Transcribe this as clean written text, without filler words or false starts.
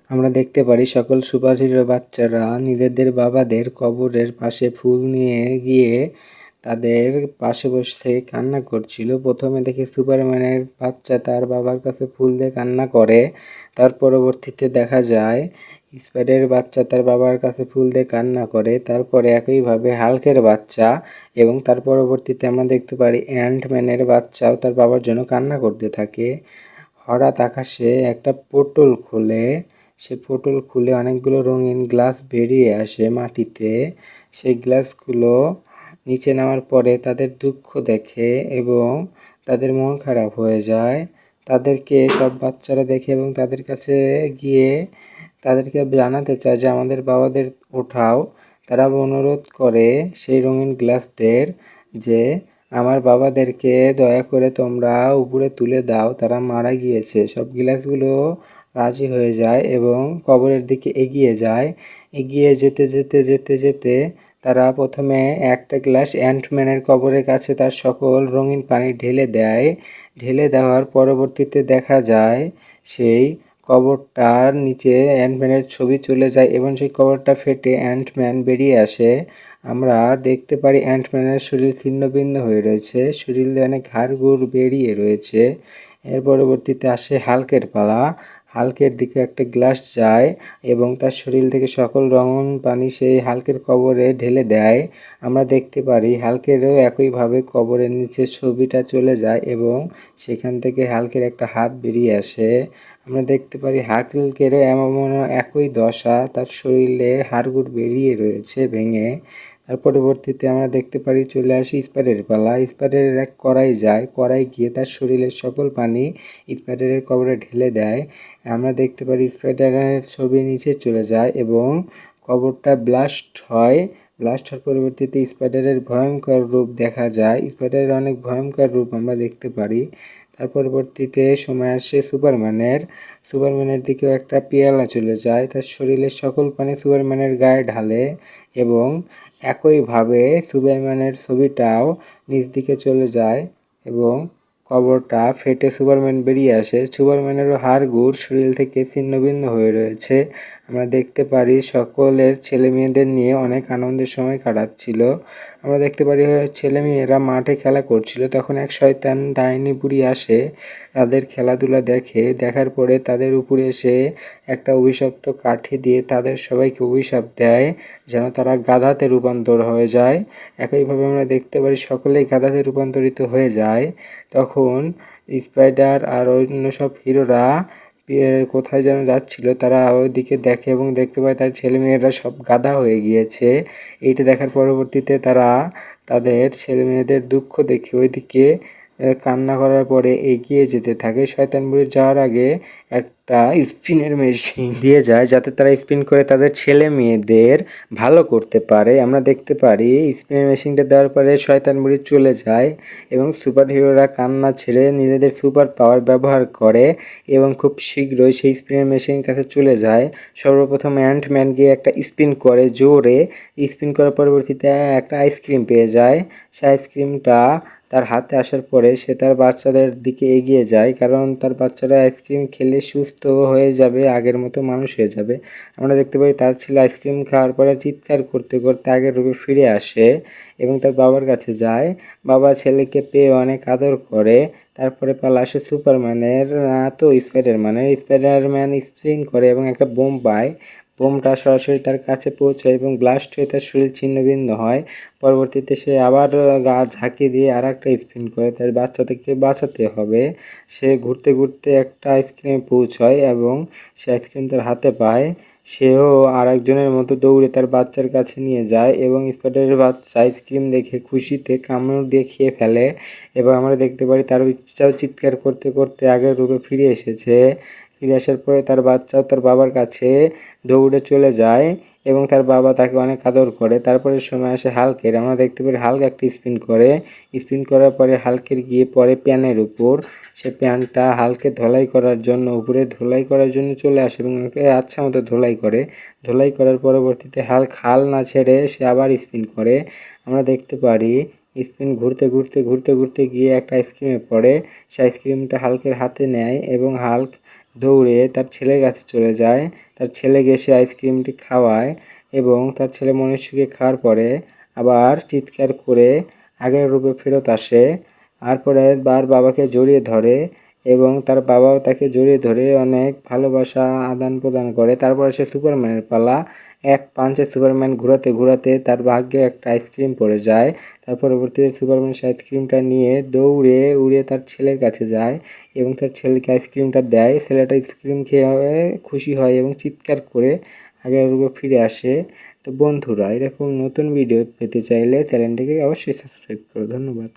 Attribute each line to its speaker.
Speaker 1: আমরা দেখতে পারি সকল সুপারহিরো বাচ্চারা নিজেদের বাবাদের কবরের পাশে ফুল নিয়ে গিয়ে তাদের পাশে বসে কান্না করছিল। প্রথমে দেখি সুপারম্যানের বাচ্চা তার বাবার কাছে ফুল দিয়ে কান্না করে, তার পরবর্তীতে দেখা যায় স্পাইডারের বাচ্চা তার বাবার কাছে ফুল দিয়ে কান্না করে, তারপরে একইভাবে হাল্কের বাচ্চা এবং তার পরবর্তীতে আমরা দেখতে পারি অ্যান্টম্যানের বাচ্চাও তার বাবার জন্য কান্না করতে থাকে। হঠাৎ আকাশে একটা পোর্টাল খোলে, সে পোর্টাল খুলে অনেকগুলো রঙিন গ্লাস বেরিয়ে আসে মাটিতে। সেই গ্লাসগুলো নিচে নামার পরে তাদের দুঃখ দেখে এবং তাদের মন খারাপ হয়ে যায়। তাদেরকে সব বাচ্চারা দেখে এবং তাদের কাছে গিয়ে তাদেরকে জানাতে চায় যে আমাদের বাবাদের ওঠাও। তারা অনুরোধ করে সেই রঙিন গ্লাসদের যে আমার বাবাদেরকে দয়া করে তোমরা উপরে তুলে দাও, তারা মারা গিয়েছে। সব গ্লাসগুলো রাজি হয়ে যায় এবং কবরের দিকে এগিয়ে যায়। এগিয়ে যেতে যেতে যেতে যেতে তারা প্রথমে একটা গ্লাস অ্যান্টম্যানের কবরের কাছে তার সকল রঙিন পানি ঢেলে দেয়। ঢেলে দেওয়ার পরবর্তীতে দেখা যায় সেই কবরটার নিচে অ্যান্টম্যানের ছবি চলে যায় এবং সেই কবরটা ফেটে অ্যান্টম্যান বেরিয়ে আসে। আমরা দেখতে পারি অ্যান্টম্যানের শরীর ছিন্ন ভিন্ন হয়ে রয়েছে, শরীরে অনেক হাড়গোড় বেরিয়ে রয়েছে। এর পরবর্তীতে আসে হাল্কের পালা। হাল্কের দিকে একটা গ্লাস যায় এবং তার শরীর থেকে সকল রঙিন পানি সেই হাল্কের কবরে ঢেলে দেয়। আমরা দেখতে পারি হাল্কেরও একইভাবে কবরের নিচে ছবিটা চলে যায় এবং সেখান থেকে হাল্কের একটা হাত বেরিয়ে আসে। আমরা দেখতে পারি হাল্কেরও এমন একই দশা, তার শরীরের হাড়গোড় বেরিয়ে রয়েছে ভেঙে। তার পরবর্তীতে আমরা দেখতে পারি চলে আসি স্পাইডারের পালা। স্পাইডারের এক কড়াই যায়, কড়াই গিয়ে তার শরীরের সকল পানি স্পাইডারের কবরে ঢেলে দেয়। আমরা দেখতে পারি স্পাইডারের ছবি নিচে চলে যায় এবং কবরটা ব্লাস্ট হয়। ব্লাস্ট হওয়ার পরবর্তীতে স্পাইডারের ভয়ঙ্কর রূপ দেখা যায়। স্পাইডারের অনেক ভয়ঙ্কর রূপ আমরা দেখতে পারি। তার পরবর্তীতে সময় আসে সুপারম্যানের দিকেও একটা পেয়ালা চলে যায়, তার শরীরের সকল পানি সুপারম্যানের গায়ে ঢালে এবং একইভাবে সুপারম্যানের ছবিটাও নিচ দিকে চলে যায় এবং কবরটা ফেটে সুপারম্যান বেরিয়ে আসে। সুপারম্যানেরও হাড়গোড় শরীর থেকে ছিন্ন ভিন্ন হয়ে রয়েছে। আমরা দেখতে পারি সকলের ছেলে মেয়েদের নিয়ে অনেক আনন্দের সময় কাটাচ্ছিল। আমরা দেখতে পারি ছেলে মেয়েরা মাঠে খেলা করছিল, তখন এক শয়তান ডাইনি বুড়ি আসে, তাদের খেলাধুলা দেখে। দেখার পরে তাদের উপরে এসে একটা অভিশপ্ত কাঠি দিয়ে তাদের সবাইকে অভিশাপ দেয় যেন তারা গাধাতে রূপান্তর হয়ে যায়। একইভাবে আমরা দেখতে পারি সকলেই গাধাতে রূপান্তরিত হয়ে যায়। তখন স্পাইডার আর অন্য সব হিরোরা কোথায় যেন যাচ্ছিল, তারা ওইদিকে দেখে এবং দেখতে পায় তার ছেলেমেয়েরা সব গাধা হয়ে গিয়েছে। এইটা দেখার পরবর্তীতে তারা তাদের ছেলেমেয়েদের দুঃখ দেখে ওইদিকে কান্না করার পরে এগিয়ে যেতে থাকে। শয়তান বুড়ি যাওয়ার আগে একটা স্পিনের মেশিন দিয়ে যায় যাতে তারা স্পিন করে তাদের ছেলে মেয়েদের ভালো করতে পারে। আমরা দেখতে পারি স্পিনের মেশিনটা দেওয়ার পরে শয়তান বুড়ি চলে যায় এবং সুপার হিরোরা কান্না ছেড়ে নিজেদের সুপার পাওয়ার ব্যবহার করে এবং খুব শীঘ্রই সেই স্পিনের মেশিনের কাছে চলে যায়। সর্বপ্রথম অ্যান্টম্যান গিয়ে একটা স্পিন করে জোরে, স্পিন করার পরবর্তীতে একটা আইসক্রিম পেয়ে যায়। সেই আইসক্রিমটা তার হাতে আসার পরে সে তার বাচ্চাদের দিকে এগিয়ে যায়, কারণ তার বাচ্চারা আইসক্রিম খেলে সুস্থ হয়ে যাবে, আগের মতো মানুষ হয়ে যাবে। আমরা দেখতে পাই তার ছেলে আইসক্রিম খাওয়ার পরে চিৎকার করতে করতে আগের রূপে ফিরে আসে এবং তার বাবার কাছে যায়। বাবা ছেলেকে পেয়ে অনেক আদর করে। তারপরে পালা আসে সুপারম্যানের, তো স্পাইডারম্যান স্প্রিং করে এবং একটা বোম পায়। বোমটা সরাসরি তার কাছে পৌঁছায় এবং ব্লাস্ট হয়ে তার শরীর ছিন্ন ভিন্ন হয়। পরবর্তীতে সে আবার গা ঝাঁকি দিয়ে আর একটা স্পিন করে, তার বাচ্চাদেরকে বাঁচাতে হবে। সে ঘুরতে ঘুরতে একটা আইসক্রিমে পৌঁছায় এবং সে আইসক্রিম তার হাতে পায়। সেও আর একজনের মতো দৌড়ে তার বাচ্চার কাছে নিয়ে যায় এবং স্পাইডারের বাচ্চা আইসক্রিম দেখে খুশিতে কামড় দিয়ে খেয়ে ফেলে এবং আমরা দেখতে পারি তার ইচ্ছাও চিৎকার করতে করতে আগের রূপে ফিরে এসেছে। ফিরে আসার পরে তার বাচ্চাও তার বাবার কাছে দৌড়ে চলে যায় এবং তার বাবা তাকে অনেক আদর করে। তারপরে সময় আসে হাল্কের। আমরা দেখতে পারি হাল্ক একটা স্পিন করে, স্পিন করার পরে হাল্কের গিয়ে পড়ে প্যানের উপর। সে প্যানটা হালকে ধোলাই করার জন্য উপরে ধোলাই করার জন্য চলে আসে এবং ওকে আচ্ছা মতো ধোলাই করে। ধোলাই করার পরবর্তীতে হাল্ক হাল না ছেড়ে সে আবার স্পিন করে। আমরা দেখতে পারি স্পিন ঘুরতে ঘুরতে ঘুরতে ঘুরতে গিয়ে একটা আইসক্রিমে পড়ে। সে আইসক্রিমটা হাল্কের হাতে নেয় এবং হাল্ক দৌড়ে তার ছেলের কাছে চলে যায়। তার ছেলেকে সে আইসক্রিমটি খাওয়ায় এবং তার ছেলে মনীষকে খাওয়ার পরে আবার চিৎকার করে আগের রূপে ফেরত আসে। তারপরে বাবাকে জড়িয়ে ধরে এবং তার বাবাও তাকে জড়িয়ে ধরে অনেক ভালোবাসা আদান প্রদান করে। তারপরে সে সুপারম্যানের পালা। এক পাঞ্চে সুপারম্যান ঘোরাতে ঘোরাতে তার ভাগ্যে একটা আইসক্রিম পড়ে যায়। তার পরবর্তীতে সুপারম্যান সে আইসক্রিমটা নিয়ে দৌড়ে উড়ে তার ছেলের কাছে যায় এবং তার ছেলেকে আইসক্রিমটা দেয়। ছেলেটা আইসক্রিম খেয়ে খুশি হয় এবং চিৎকার করে আগের রূপে ফিরে আসে। তো বন্ধুরা, এরকম নতুন ভিডিও পেতে চাইলে চ্যানেলটিকে অবশ্যই সাবস্ক্রাইব করো। ধন্যবাদ।